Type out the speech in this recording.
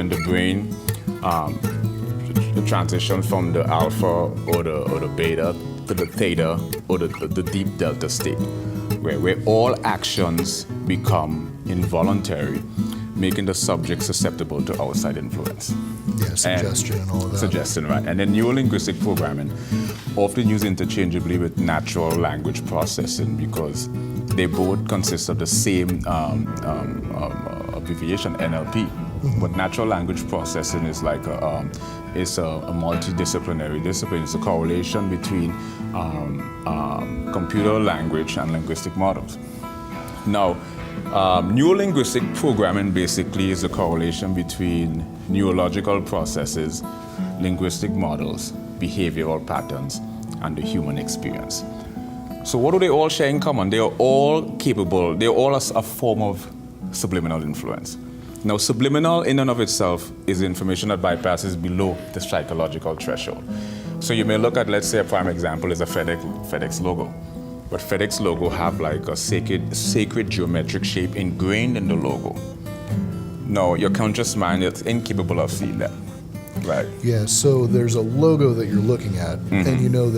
in the brain, the transition from the alpha or the beta to the theta or the deep delta state, where all actions become involuntary, making the subject susceptible to outside influence. Yeah, suggestion and all of that. Suggestion, right. And then neuro-linguistic programming, often used interchangeably with natural language processing because they both consist of the same abbreviation, NLP. Mm-hmm. But natural language processing is like it's a multidisciplinary discipline. It's a correlation between computer language and linguistic models. Now, neuro-linguistic programming basically is a correlation between neurological processes, linguistic models, behavioral patterns, and the human experience. So what do they all share in common? They are all capable, they are all a form of subliminal influence. Now, subliminal in and of itself is information that bypasses below the psychological threshold. So you may look at, let's say a prime example is a FedEx logo. But FedEx logo have like a sacred geometric shape ingrained in the logo. No, your conscious mind is incapable of seeing that, right? Yeah, so there's a logo that you're looking at, and you know that